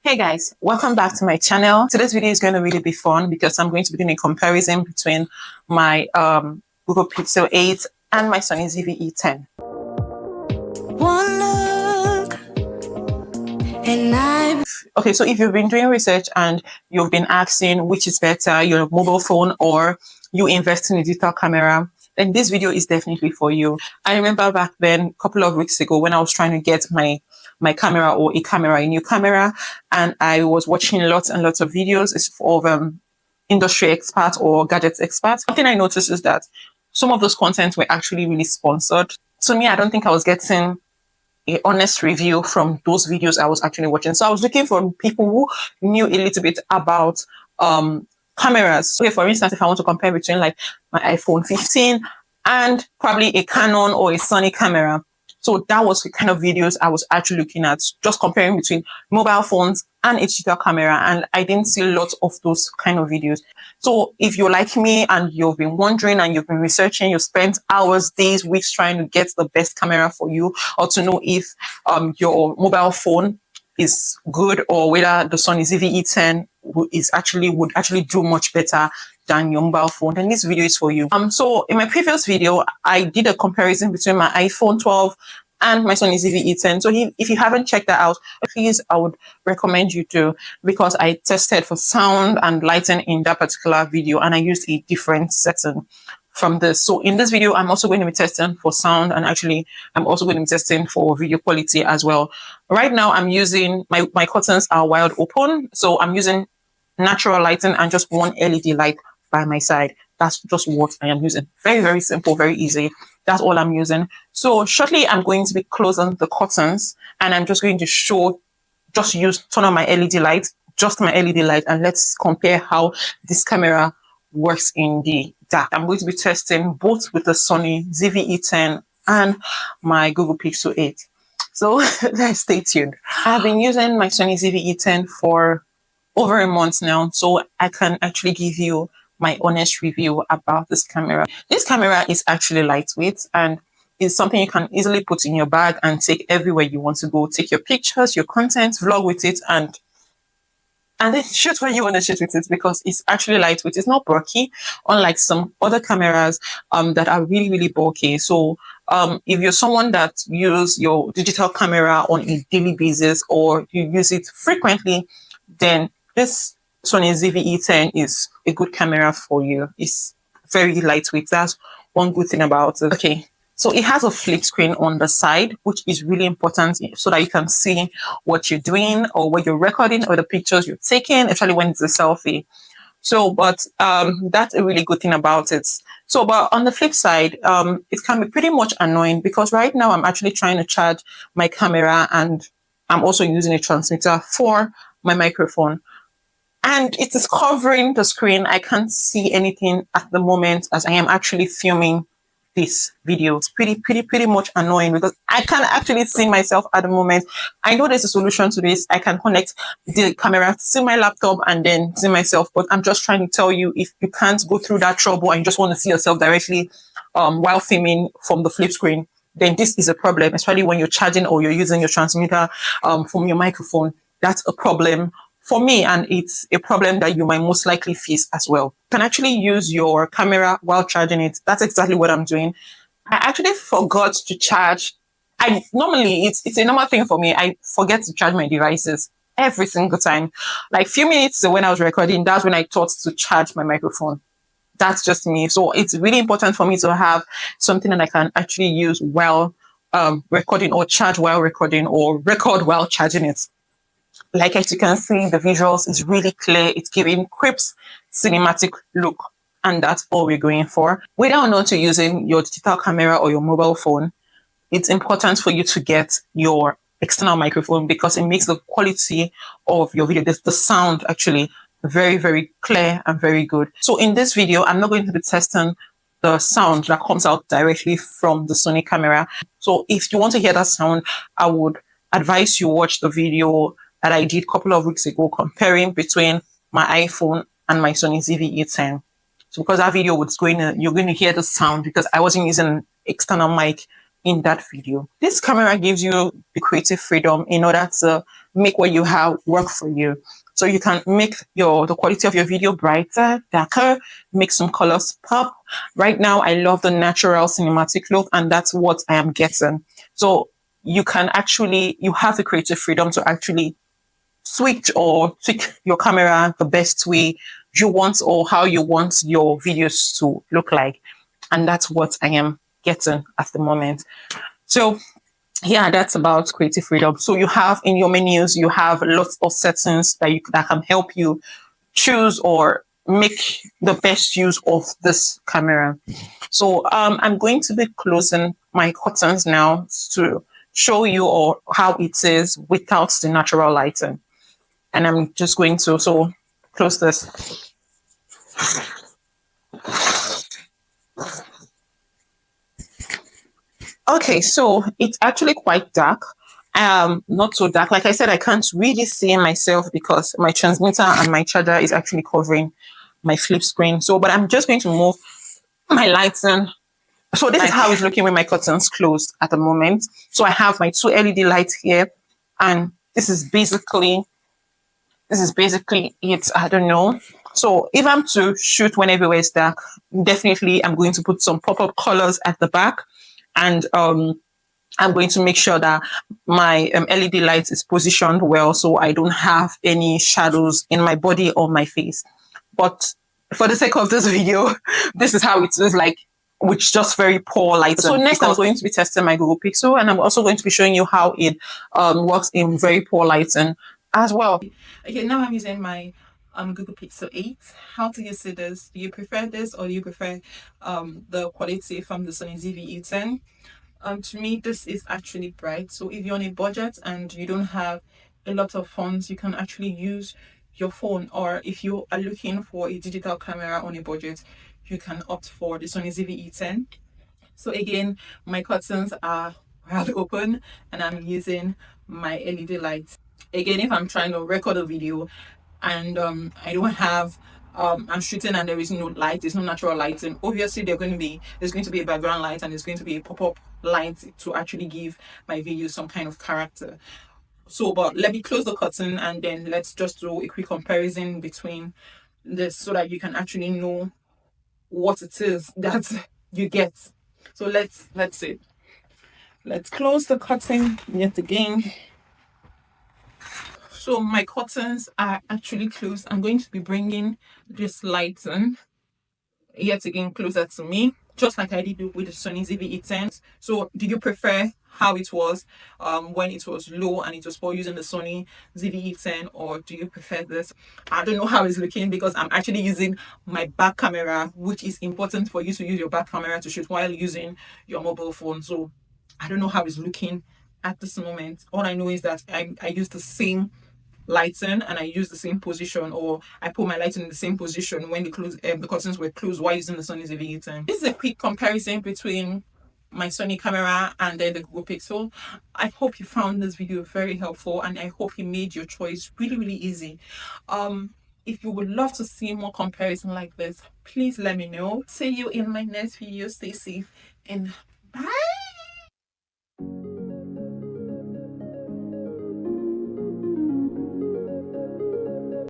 Hey guys, welcome back to my channel. Today's video is going to really be fun because I'm going to be doing a comparison between my Google Pixel 8 and my Sony ZV-E10. Okay, so if you've been doing research and you've been asking which is better, your mobile phone or you invest in a digital camera, then this video is definitely for you. I remember back then, a couple of weeks ago, when I was trying to get my camera or a new camera, and I was watching lots and lots of videos of industry experts or gadgets experts. One thing I noticed is that some of those contents were actually really sponsored. So me, I don't think I was getting a honest review from those videos I was actually watching. So I was looking for people who knew a little bit about cameras. So for instance, if I want to compare between like my iPhone 15 and probably a Canon or a Sony camera. So that was the kind of videos I was actually looking at, just comparing between mobile phones and a digital camera. And I didn't see lots of those kind of videos. So if you're like me and you've been wondering and you've been researching, you spent hours, days, weeks trying to get the best camera for you, or to know if your mobile phone is good or whether the Sony ZV-E10 would actually do much better than your mobile phone, then this video is for you. So in my previous video, I did a comparison between my iPhone 12 and my Sony ZV-E10. So if you haven't checked that out, please, I would recommend you to, because I tested for sound and lighting in that particular video, and I used a different setting from this. So in this video, I'm also going to be testing for sound, and actually I'm also going to be testing for video quality as well. Right now, I'm using my curtains are wide open, so I'm using natural lighting and just one LED light by my side. That's just what I am using. Very, very simple, very easy. That's all I'm using. So shortly, I'm going to be closing the curtains, and I'm just going to turn on my LED light, just my LED light, and let's compare how this camera works in the dark. I'm going to be testing both with the Sony ZV-E10 and my Google Pixel 8. So let's stay tuned. I've been using my Sony ZV-E10 for over a month now, so I can actually give you my honest review about this camera. This camera is actually lightweight and is something you can easily put in your bag and take everywhere you want to go. Take your pictures, your content, vlog with it, and then shoot when you want to shoot with it, because it's actually lightweight. It's not bulky, unlike some other cameras that are really, really bulky. So if you're someone that uses your digital camera on a daily basis or you use it frequently, then this Sony ZV-E10 is a good camera for you. It's very lightweight. That's one good thing about it. Okay, so it has a flip screen on the side, which is really important so that you can see what you're doing or what you're recording or the pictures you're taking, especially when it's a selfie. So, but that's a really good thing about it. So, but on the flip side, it can be pretty much annoying because right now I'm actually trying to charge my camera and I'm also using a transmitter for my microphone. And it is covering the screen. I can't see anything at the moment as I am actually filming this video. It's pretty much annoying because I can't actually see myself at the moment. I know there's a solution to this. I can connect the camera to my laptop and then see myself, but I'm just trying to tell you, if you can't go through that trouble and you just want to see yourself directly while filming from the flip screen, then this is a problem, especially when you're charging or you're using your transmitter from your microphone. That's a problem for me, and it's a problem that you might most likely face as well. You can actually use your camera while charging it. That's exactly what I'm doing. I actually forgot to charge. Normally it's a normal thing for me. I forget to charge my devices every single time. Like few minutes when I was recording, that's when I thought to charge my microphone. That's just me. So it's really important for me to have something that I can actually use while recording, or charge while recording, or record while charging it. Like as you can see, the visuals is really clear. It's giving crisp cinematic look, and that's all we're going for. Whether or not you're using your digital camera or your mobile phone, it's important for you to get your external microphone because it makes the quality of your video, the sound actually very, very clear and very good. So in this video, I'm not going to be testing the sound that comes out directly from the Sony camera. So if you want to hear that sound, I would advise you watch the video that I did a couple of weeks ago comparing between my iPhone and my Sony ZV-E10. So because that video was you're going to hear the sound because I wasn't using an external mic in that video. This camera gives you the creative freedom in order to make what you have work for you. So you can make the quality of your video brighter, darker, make some colors pop. Right now, I love the natural cinematic look, and that's what I am getting. So you have the creative freedom to actually switch or tweak your camera the best way you want or how you want your videos to look like. And that's what I am getting at the moment. So yeah, that's about creative freedom. So you have in your menus, you have lots of settings that can help you choose or make the best use of this camera. So I'm going to be closing my curtains now to show you or how it is without the natural lighting. And I'm just going to close this. Okay, so it's actually quite dark. Not so dark. Like I said, I can't really see myself because my transmitter and my charger is actually covering my flip screen. So, but I'm just going to move my lights in. So this is how it's looking with my curtains closed at the moment. So I have my 2 LED lights here, and this is basically it. I don't know. So if I'm to shoot when everywhere is dark, definitely I'm going to put some pop-up colors at the back, and I'm going to make sure that my LED light is positioned well so I don't have any shadows in my body or my face. But for the sake of this video, this is how it is like with just very poor light. So next I'm going to be testing my Google Pixel, and I'm also going to be showing you how it works in very poor lighting as well. Okay, now I'm using my Google Pixel 8. How do you see this? Do you prefer this or do you prefer the quality from the Sony ZV-E10? To me, this is actually bright. So if you're on a budget and you don't have a lot of funds, you can actually use your phone. Or if you are looking for a digital camera on a budget, you can opt for the Sony ZV-E10. So again, my curtains are wide open and I'm using my LED lights. Again, if I'm trying to record a video and I don't have I'm shooting and there is no light, there's no natural lighting, obviously there's going to be a background light and there's going to be a pop-up light to actually give my video some kind of character. So but let me close the curtain and then let's just do a quick comparison between this so that you can actually know what it is that you get. So let's see. Let's close the curtain yet again. So my curtains are actually closed. I'm going to be bringing this light in yet again closer to me, just like I did with the Sony ZV-E10. So did you prefer how it was when it was low and it was for using the Sony ZV-E10, or do you prefer this? I don't know how it's looking because I'm actually using my back camera, which is important for you to use your back camera to shoot while using your mobile phone. So I don't know how it's looking at this moment. All I know is that I use the same lighting and I use the same position, or I put my lighting in the same position when the curtains were closed while using the Sony ZV-E10. This is a quick comparison between my Sony camera and then the Google Pixel. I hope you found this video very helpful and I hope you made your choice really easy. If you would love to see more comparison like this, please let me know. See you in my next video. Stay safe and bye.